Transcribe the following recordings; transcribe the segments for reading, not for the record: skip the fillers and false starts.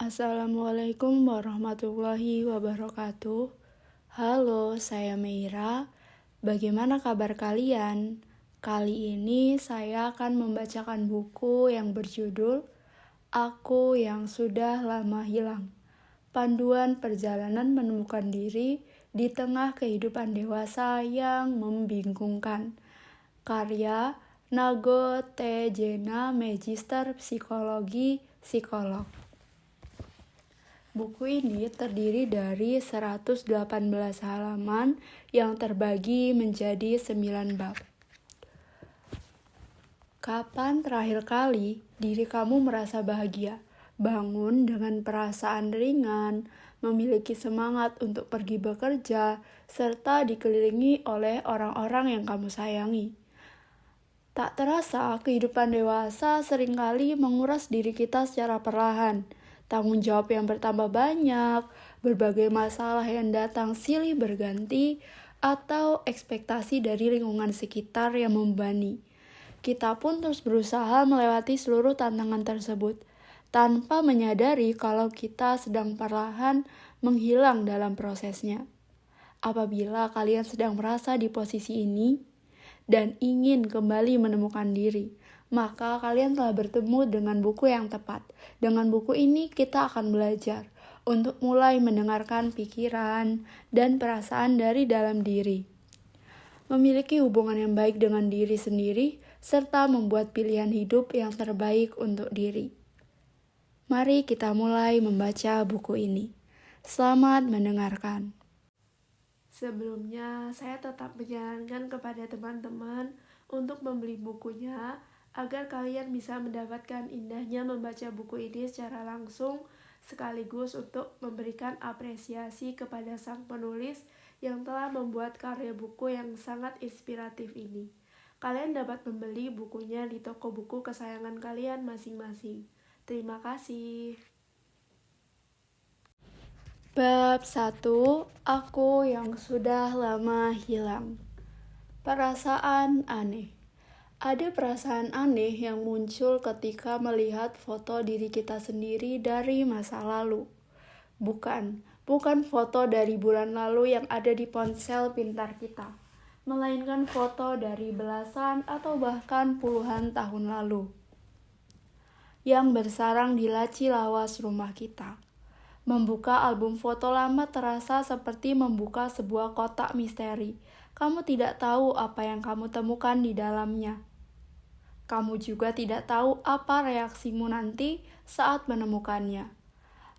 Assalamualaikum warahmatullahi wabarakatuh. Halo, saya Meira. Bagaimana kabar kalian? Kali ini saya akan membacakan buku yang berjudul Aku yang Sudah Lama Hilang. Panduan perjalanan menemukan diri di tengah kehidupan dewasa yang membingungkan. Karya Nago T. Jena, Magister Psikologi, Psikolog. Buku ini terdiri dari 118 halaman yang terbagi menjadi 9 bab. Kapan terakhir kali diri kamu merasa bahagia? Bangun dengan perasaan ringan, memiliki semangat untuk pergi bekerja, serta dikelilingi oleh orang-orang yang kamu sayangi. Tak terasa, kehidupan dewasa seringkali menguras diri kita secara perlahan. Tanggung jawab yang bertambah banyak, berbagai masalah yang datang silih berganti, atau ekspektasi dari lingkungan sekitar yang membebani. Kita pun terus berusaha melewati seluruh tantangan tersebut, tanpa menyadari kalau kita sedang perlahan menghilang dalam prosesnya. Apabila kalian sedang merasa di posisi ini, dan ingin kembali menemukan diri, maka kalian telah bertemu dengan buku yang tepat. Dengan buku ini kita akan belajar untuk mulai mendengarkan pikiran dan perasaan dari dalam diri, memiliki hubungan yang baik dengan diri sendiri, serta membuat pilihan hidup yang terbaik untuk diri. Mari kita mulai membaca buku ini. Selamat mendengarkan. Sebelumnya, saya tetap menyarankan kepada teman-teman untuk membeli bukunya agar kalian bisa mendapatkan indahnya membaca buku ini secara langsung, sekaligus untuk memberikan apresiasi kepada sang penulis yang telah membuat karya buku yang sangat inspiratif ini. Kalian dapat membeli bukunya di toko buku kesayangan kalian masing-masing. Terima kasih. Bab 1. Aku yang sudah lama hilang. Perasaan aneh. Ada perasaan aneh yang muncul ketika melihat foto diri kita sendiri dari masa lalu. Bukan foto dari bulan lalu yang ada di ponsel pintar kita, melainkan foto dari belasan atau bahkan puluhan tahun lalu yang bersarang di laci lawas rumah kita. Membuka album foto lama terasa seperti membuka sebuah kotak misteri. Kamu tidak tahu apa yang kamu temukan di dalamnya. Kamu juga tidak tahu apa reaksimu nanti saat menemukannya.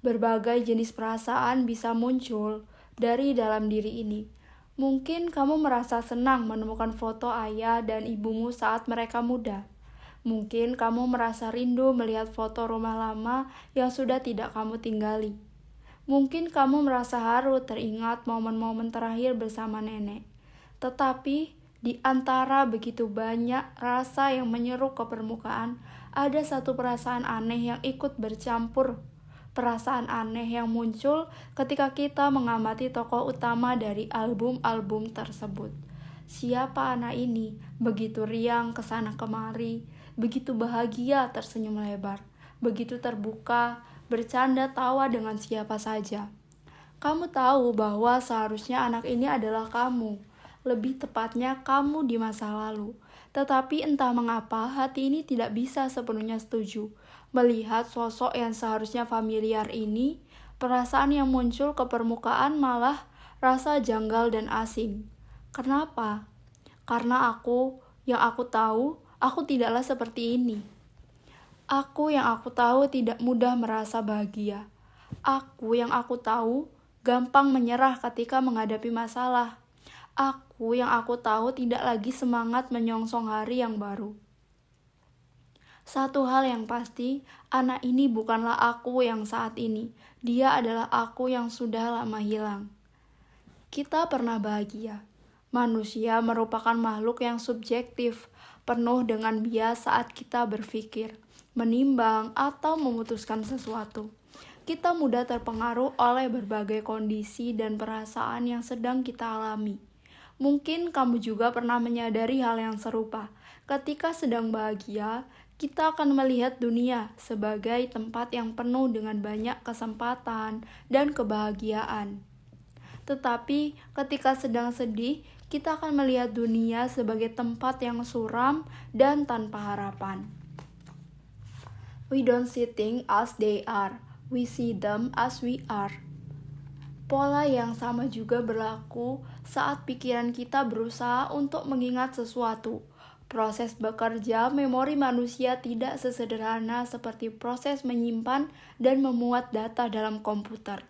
Berbagai jenis perasaan bisa muncul dari dalam diri ini. Mungkin kamu merasa senang menemukan foto ayah dan ibumu saat mereka muda. Mungkin kamu merasa rindu melihat foto rumah lama yang sudah tidak kamu tinggali. Mungkin kamu merasa haru teringat momen-momen terakhir bersama nenek. Tetapi di antara begitu banyak rasa yang menyeru ke permukaan, ada satu perasaan aneh yang ikut bercampur. Perasaan aneh yang muncul ketika kita mengamati tokoh utama dari album-album tersebut. Siapa anak ini? Begitu riang kesana kemari, begitu bahagia tersenyum lebar, begitu terbuka, bercanda tawa dengan siapa saja. Kamu tahu bahwa seharusnya anak ini adalah kamu, lebih tepatnya kamu di masa lalu. Tetapi entah mengapa hati ini tidak bisa sepenuhnya setuju. Melihat sosok yang seharusnya familiar ini, perasaan yang muncul ke permukaan malah rasa janggal dan asing. Kenapa? Karena yang aku tahu, aku tidaklah seperti ini. Aku yang aku tahu tidak mudah merasa bahagia. Aku yang aku tahu gampang menyerah ketika menghadapi masalah. Aku yang aku tahu tidak lagi semangat menyongsong hari yang baru. Satu hal yang pasti, anak ini bukanlah aku yang saat ini. Dia adalah aku yang sudah lama hilang. Kita pernah bahagia. Manusia merupakan makhluk yang subjektif, penuh dengan bias saat kita berpikir, menimbang, atau memutuskan sesuatu. Kita mudah terpengaruh oleh berbagai kondisi dan perasaan yang sedang kita alami. Mungkin kamu juga pernah menyadari hal yang serupa. Ketika sedang bahagia, kita akan melihat dunia sebagai tempat yang penuh dengan banyak kesempatan dan kebahagiaan. Tetapi ketika sedang sedih, kita akan melihat dunia sebagai tempat yang suram dan tanpa harapan. We don't see things as they are, we see them as we are. Pola yang sama juga berlaku saat pikiran kita berusaha untuk mengingat sesuatu. Proses bekerja memori manusia tidak sesederhana seperti proses menyimpan dan memuat data dalam komputer.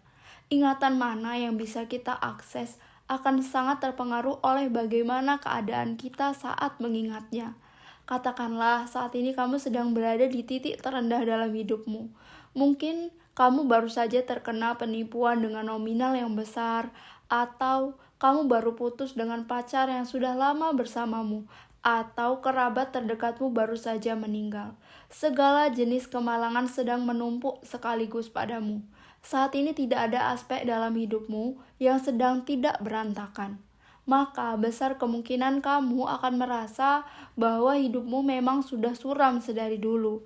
Ingatan mana yang bisa kita akses akan sangat terpengaruh oleh bagaimana keadaan kita saat mengingatnya. Katakanlah saat ini kamu sedang berada di titik terendah dalam hidupmu. Mungkin kamu baru saja terkena penipuan dengan nominal yang besar, atau kamu baru putus dengan pacar yang sudah lama bersamamu, atau kerabat terdekatmu baru saja meninggal. Segala jenis kemalangan sedang menumpuk sekaligus padamu. Saat ini tidak ada aspek dalam hidupmu yang sedang tidak berantakan. Maka besar kemungkinan kamu akan merasa bahwa hidupmu memang sudah suram sedari dulu.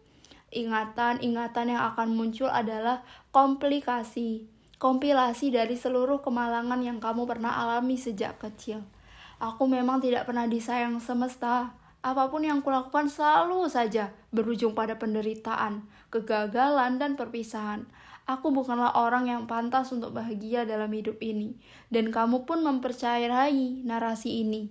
Ingatan-ingatan yang akan muncul adalah kompilasi dari seluruh kemalangan yang kamu pernah alami sejak kecil. Aku memang tidak pernah disayang semesta. Apapun yang kulakukan selalu saja berujung pada penderitaan, kegagalan, dan perpisahan. Aku bukanlah orang yang pantas untuk bahagia dalam hidup ini, dan kamu pun mempercayai narasi ini.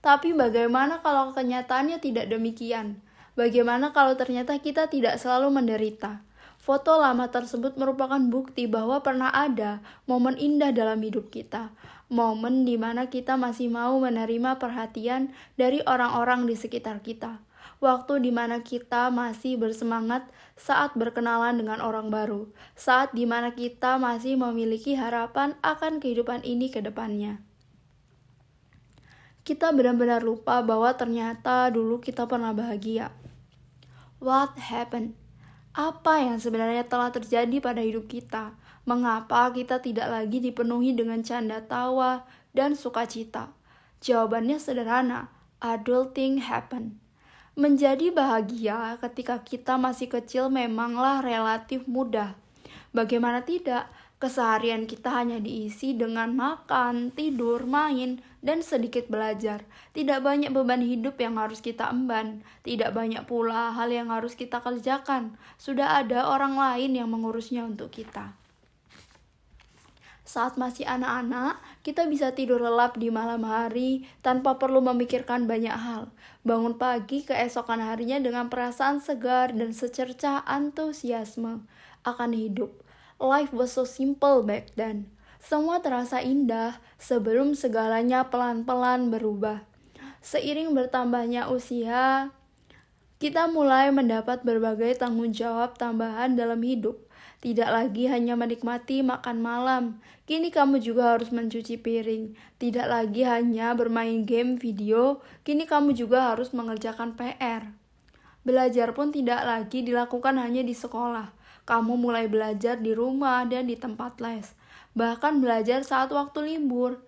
Tapi bagaimana kalau kenyataannya tidak demikian? Bagaimana kalau ternyata kita tidak selalu menderita? Foto lama tersebut merupakan bukti bahwa pernah ada momen indah dalam hidup kita. Momen di mana kita masih mau menerima perhatian dari orang-orang di sekitar kita. Waktu di mana kita masih bersemangat saat berkenalan dengan orang baru. Saat di mana kita masih memiliki harapan akan kehidupan ini ke depannya. Kita benar-benar lupa bahwa ternyata dulu kita pernah bahagia. What happened? Apa yang sebenarnya telah terjadi pada hidup kita? Mengapa kita tidak lagi dipenuhi dengan canda tawa dan sukacita? Jawabannya sederhana, adulting happen. Menjadi bahagia ketika kita masih kecil memanglah relatif mudah. Bagaimana tidak? Keseharian kita hanya diisi dengan makan, tidur, main, dan sedikit belajar. Tidak banyak beban hidup yang harus kita emban. Tidak banyak pula hal yang harus kita kerjakan. Sudah ada orang lain yang mengurusnya untuk kita. Saat masih anak-anak, kita bisa tidur lelap di malam hari tanpa perlu memikirkan banyak hal. Bangun pagi keesokan harinya dengan perasaan segar dan secercah antusiasme akan hidup. Life was so simple back then. Semua terasa indah sebelum segalanya pelan-pelan berubah. Seiring bertambahnya usia, kita mulai mendapat berbagai tanggung jawab tambahan dalam hidup. Tidak lagi hanya menikmati makan malam, kini kamu juga harus mencuci piring. Tidak lagi hanya bermain game video, kini kamu juga harus mengerjakan PR. Belajar pun tidak lagi dilakukan hanya di sekolah. Kamu mulai belajar di rumah dan di tempat les. Bahkan belajar saat waktu libur.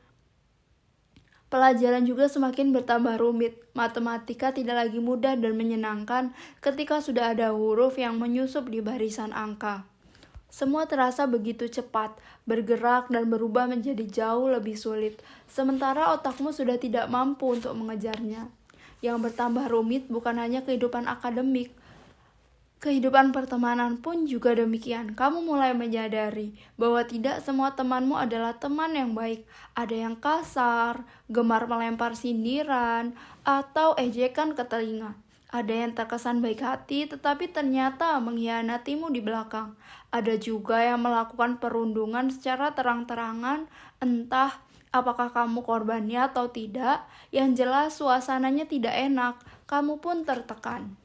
Pelajaran juga semakin bertambah rumit. Matematika tidak lagi mudah dan menyenangkan ketika sudah ada huruf yang menyusup di barisan angka. Semua terasa begitu cepat, bergerak dan berubah menjadi jauh lebih sulit, sementara otakmu sudah tidak mampu untuk mengejarnya. Yang bertambah rumit bukan hanya kehidupan akademik, kehidupan pertemanan pun juga demikian. Kamu mulai menyadari bahwa tidak semua temanmu adalah teman yang baik. Ada yang kasar, gemar melempar sindiran, atau ejekan ke telinga. Ada yang terkesan baik hati tetapi ternyata mengkhianatimu di belakang. Ada juga yang melakukan perundungan secara terang-terangan, entah apakah kamu korbannya atau tidak. Yang jelas suasananya tidak enak, kamu pun tertekan.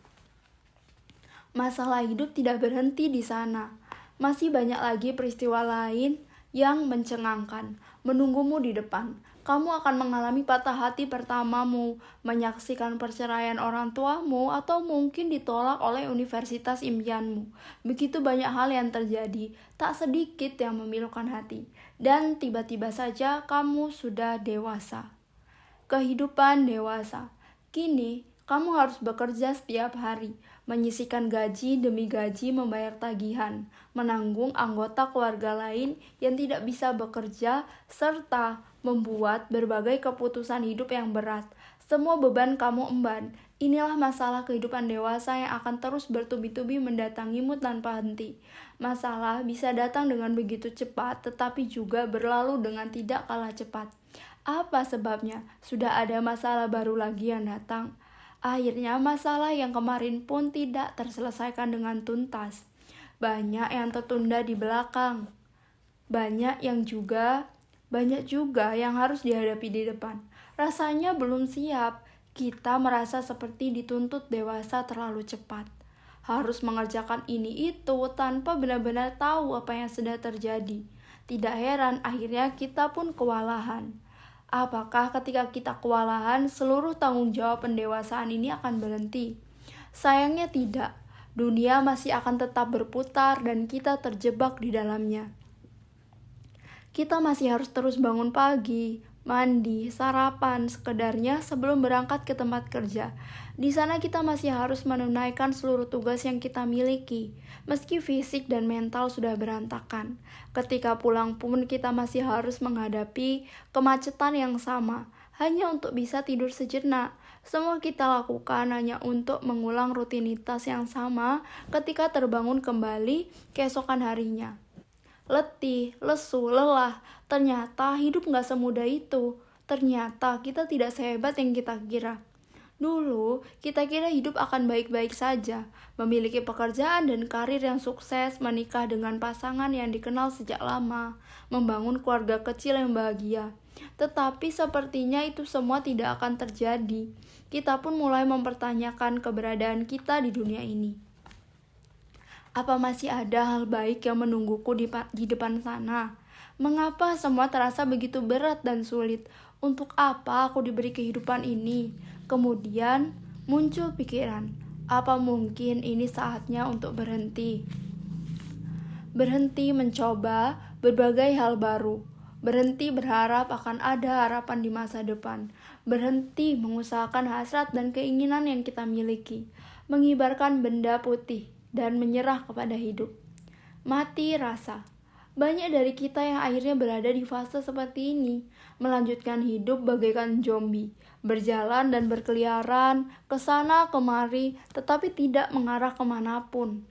Masalah hidup tidak berhenti di sana. Masih banyak lagi peristiwa lain yang mencengangkan, menunggumu di depan. Kamu akan mengalami patah hati pertamamu, menyaksikan perceraian orang tuamu, atau mungkin ditolak oleh universitas impianmu. Begitu banyak hal yang terjadi, tak sedikit yang memilukan hati. Dan tiba-tiba saja kamu sudah dewasa. Kehidupan dewasa. Kini, Kamu harus bekerja setiap hari, menyisihkan gaji demi gaji, membayar tagihan, menanggung anggota keluarga lain yang tidak bisa bekerja, serta membuat berbagai keputusan hidup yang berat. Semua beban kamu emban. Inilah masalah kehidupan dewasa yang akan terus bertubi-tubi mendatangimu tanpa henti. Masalah bisa datang dengan begitu cepat, tetapi juga berlalu dengan tidak kalah cepat. Apa sebabnya? Sudah ada masalah baru lagi yang datang. Akhirnya masalah yang kemarin pun tidak terselesaikan dengan tuntas. Banyak yang tertunda di belakang. Banyak juga yang harus dihadapi di depan. Rasanya belum siap. Kita merasa seperti dituntut dewasa terlalu cepat. Harus mengerjakan ini itu tanpa benar-benar tahu apa yang sedang terjadi. Tidak heran akhirnya kita pun kewalahan. Apakah ketika kita kewalahan, seluruh tanggung jawab pendewasaan ini akan berhenti? Sayangnya tidak. Dunia masih akan tetap berputar dan kita terjebak di dalamnya. Kita masih harus terus bangun pagi, mandi, sarapan, sekedarnya sebelum berangkat ke tempat kerja. Di sana kita masih harus menunaikan seluruh tugas yang kita miliki, meski fisik dan mental sudah berantakan. Ketika pulang pun kita masih harus menghadapi kemacetan yang sama, hanya untuk bisa tidur sejenak. Semua kita lakukan hanya untuk mengulang rutinitas yang sama ketika terbangun kembali keesokan harinya. Letih, lesu, lelah, ternyata hidup gak semudah itu. Ternyata kita tidak sehebat yang kita kira. Dulu, kita kira hidup akan baik-baik saja, memiliki pekerjaan dan karir yang sukses, menikah dengan pasangan yang dikenal sejak lama, membangun keluarga kecil yang bahagia. Tetapi sepertinya itu semua tidak akan terjadi. Kita pun mulai mempertanyakan keberadaan kita di dunia ini. Apa masih ada hal baik yang menungguku di depan sana? Mengapa semua terasa begitu berat dan sulit? Untuk apa aku diberi kehidupan ini? Kemudian muncul pikiran, apa mungkin ini saatnya untuk berhenti? Berhenti mencoba berbagai hal baru. Berhenti berharap akan ada harapan di masa depan. Berhenti mengusahakan hasrat dan keinginan yang kita miliki. Mengibarkan benda putih dan menyerah kepada hidup. Mati rasa. Banyak dari kita yang akhirnya berada di fase seperti ini, melanjutkan hidup bagaikan zombie, berjalan dan berkeliaran, kesana kemari, tetapi tidak mengarah kemanapun.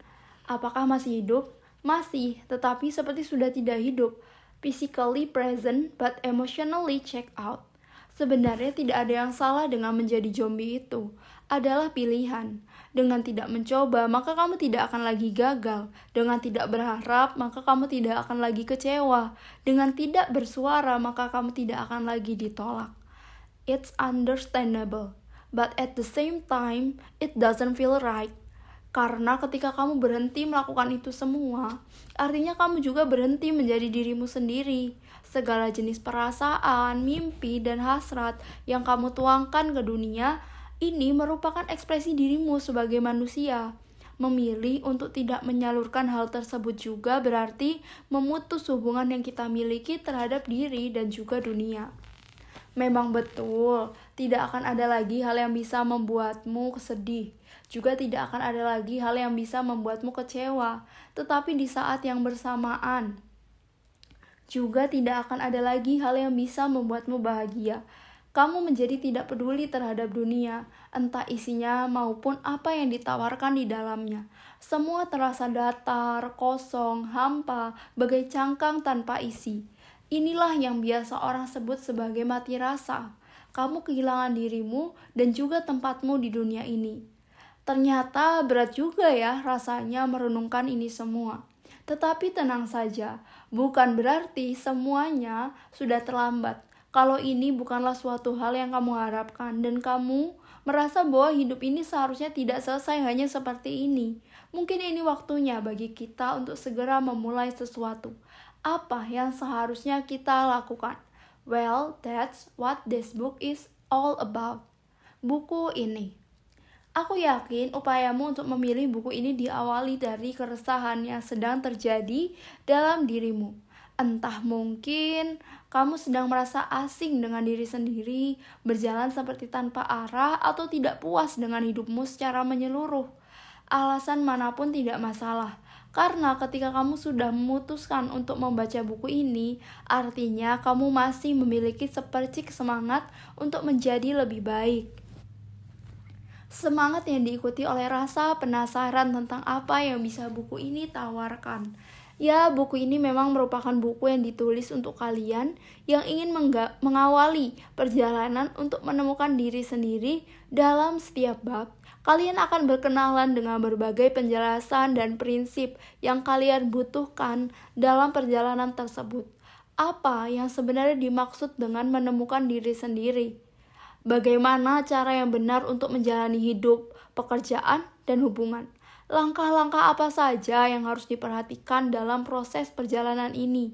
Apakah masih hidup? Masih, tetapi seperti sudah tidak hidup. Physically present, but emotionally checked out. Sebenarnya tidak ada yang salah dengan menjadi zombie itu. Adalah pilihan. Dengan tidak mencoba, maka kamu tidak akan lagi gagal. Dengan tidak berharap, maka kamu tidak akan lagi kecewa. Dengan tidak bersuara, maka kamu tidak akan lagi ditolak. It's understandable, but at the same time, it doesn't feel right. Karena ketika kamu berhenti melakukan itu semua, artinya kamu juga berhenti menjadi dirimu sendiri. Segala jenis perasaan, mimpi, dan hasrat yang kamu tuangkan ke dunia, ini merupakan ekspresi dirimu sebagai manusia. Memilih untuk tidak menyalurkan hal tersebut juga berarti memutus hubungan yang kita miliki terhadap diri dan juga dunia. Memang betul, tidak akan ada lagi hal yang bisa membuatmu sedih. Juga tidak akan ada lagi hal yang bisa membuatmu kecewa. Tetapi di saat yang bersamaan, juga tidak akan ada lagi hal yang bisa membuatmu bahagia. Kamu menjadi tidak peduli terhadap dunia, entah isinya maupun apa yang ditawarkan di dalamnya. Semua terasa datar, kosong, hampa, bagai cangkang tanpa isi. Inilah yang biasa orang sebut sebagai mati rasa. Kamu kehilangan dirimu dan juga tempatmu di dunia ini. Ternyata berat juga ya rasanya merenungkan ini semua. Tetapi tenang saja, bukan berarti semuanya sudah terlambat. Kalau ini bukanlah suatu hal yang kamu harapkan dan kamu merasa bahwa hidup ini seharusnya tidak selesai hanya seperti ini. Mungkin ini waktunya bagi kita untuk segera memulai sesuatu. Apa yang seharusnya kita lakukan? Well, that's what this book is all about. Buku ini. Aku yakin upayamu untuk memilih buku ini diawali dari keresahan yang sedang terjadi dalam dirimu. Entah mungkin kamu sedang merasa asing dengan diri sendiri, berjalan seperti tanpa arah, atau tidak puas dengan hidupmu secara menyeluruh. Alasan manapun tidak masalah, karena ketika kamu sudah memutuskan untuk membaca buku ini, artinya kamu masih memiliki sepercik semangat untuk menjadi lebih baik. Semangat yang diikuti oleh rasa penasaran tentang apa yang bisa buku ini tawarkan. Ya, buku ini memang merupakan buku yang ditulis untuk kalian yang ingin mengawali perjalanan untuk menemukan diri sendiri. Dalam setiap bab, kalian akan berkenalan dengan berbagai penjelasan dan prinsip yang kalian butuhkan dalam perjalanan tersebut. Apa yang sebenarnya dimaksud dengan menemukan diri sendiri? Bagaimana cara yang benar untuk menjalani hidup, pekerjaan, dan hubungan? Langkah-langkah apa saja yang harus diperhatikan dalam proses perjalanan ini?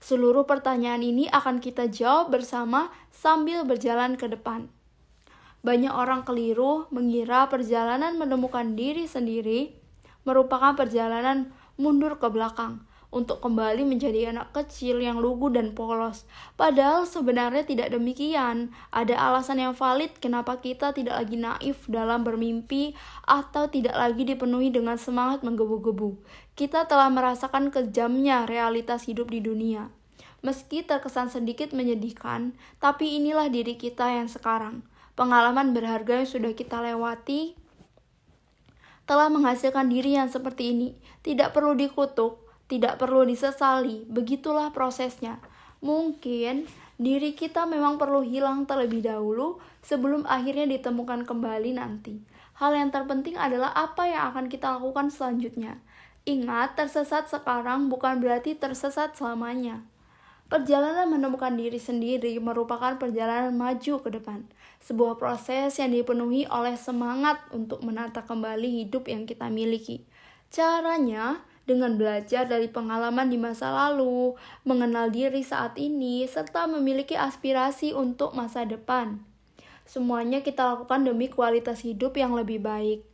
Seluruh pertanyaan ini akan kita jawab bersama sambil berjalan ke depan. Banyak orang keliru mengira perjalanan menemukan diri sendiri merupakan perjalanan mundur ke belakang untuk kembali menjadi anak kecil yang lugu dan polos. Padahal sebenarnya tidak demikian. Ada alasan yang valid kenapa kita tidak lagi naif dalam bermimpi atau tidak lagi dipenuhi dengan semangat menggebu-gebu. Kita telah merasakan kejamnya realitas hidup di dunia. Meski terkesan sedikit menyedihkan, tapi inilah diri kita yang sekarang. Pengalaman berharga yang sudah kita lewati telah menghasilkan diri yang seperti ini. Tidak perlu dikutuk, tidak perlu disesali, begitulah prosesnya. Mungkin diri kita memang perlu hilang terlebih dahulu sebelum akhirnya ditemukan kembali nanti. Hal yang terpenting adalah apa yang akan kita lakukan selanjutnya. Ingat, tersesat sekarang bukan berarti tersesat selamanya. Perjalanan menemukan diri sendiri merupakan perjalanan maju ke depan. Sebuah proses yang dipenuhi oleh semangat untuk menata kembali hidup yang kita miliki. Caranya dengan belajar dari pengalaman di masa lalu, mengenal diri saat ini, serta memiliki aspirasi untuk masa depan. Semuanya kita lakukan demi kualitas hidup yang lebih baik.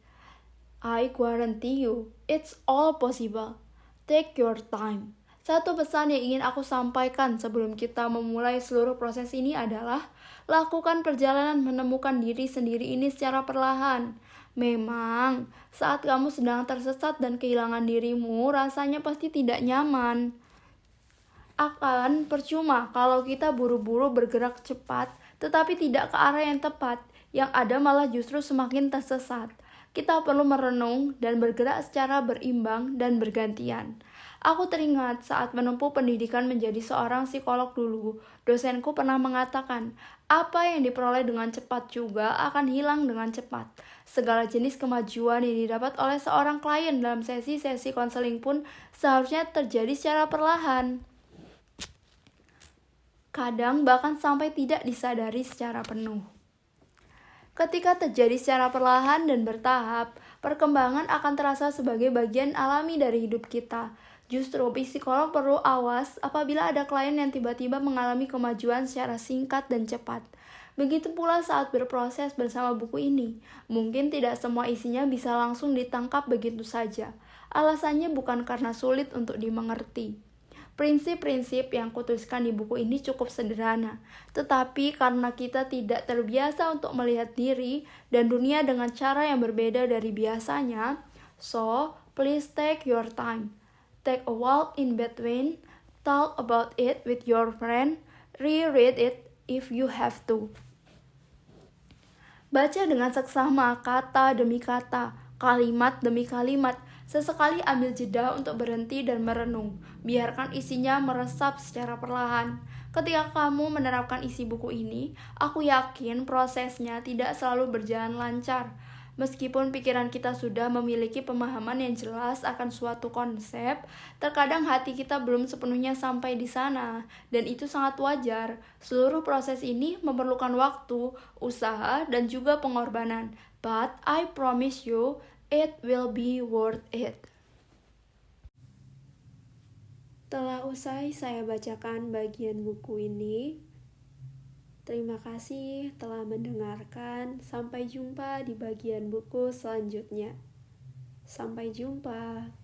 I guarantee you, it's all possible. Take your time. Satu pesan yang ingin aku sampaikan sebelum kita memulai seluruh proses ini adalah lakukan perjalanan menemukan diri sendiri ini secara perlahan. Memang, saat kamu sedang tersesat dan kehilangan dirimu, rasanya pasti tidak nyaman. Akan percuma kalau kita buru-buru bergerak cepat, tetapi tidak ke arah yang tepat. Yang ada malah justru semakin tersesat. Kita perlu merenung dan bergerak secara berimbang dan bergantian. Aku teringat saat menempuh pendidikan menjadi seorang psikolog dulu, dosenku pernah mengatakan, apa yang diperoleh dengan cepat juga akan hilang dengan cepat. Segala jenis kemajuan yang didapat oleh seorang klien dalam sesi-sesi konseling pun seharusnya terjadi secara perlahan. Kadang bahkan sampai tidak disadari secara penuh. Ketika terjadi secara perlahan dan bertahap, perkembangan akan terasa sebagai bagian alami dari hidup kita. Justru psikolog perlu awas apabila ada klien yang tiba-tiba mengalami kemajuan secara singkat dan cepat. Begitu pula saat berproses bersama buku ini. Mungkin tidak semua isinya bisa langsung ditangkap begitu saja. Alasannya bukan karena sulit untuk dimengerti. Prinsip-prinsip yang kutuliskan di buku ini cukup sederhana, tetapi karena kita tidak terbiasa untuk melihat diri dan dunia dengan cara yang berbeda dari biasanya, so please take your time. Take a walk in between, talk about it with your friend, reread it if you have to. Baca dengan seksama kata demi kata, kalimat demi kalimat. Sesekali ambil jeda untuk berhenti dan merenung. Biarkan isinya meresap secara perlahan. Ketika kamu menerapkan isi buku ini, aku yakin prosesnya tidak selalu berjalan lancar. Meskipun pikiran kita sudah memiliki pemahaman yang jelas akan suatu konsep, terkadang hati kita belum sepenuhnya sampai di sana, dan itu sangat wajar. Seluruh proses ini memerlukan waktu, usaha, dan juga pengorbanan. But I promise you, it will be worth it. Telah usai saya bacakan bagian buku ini. Terima kasih telah mendengarkan. Sampai jumpa di bagian buku selanjutnya. Sampai jumpa.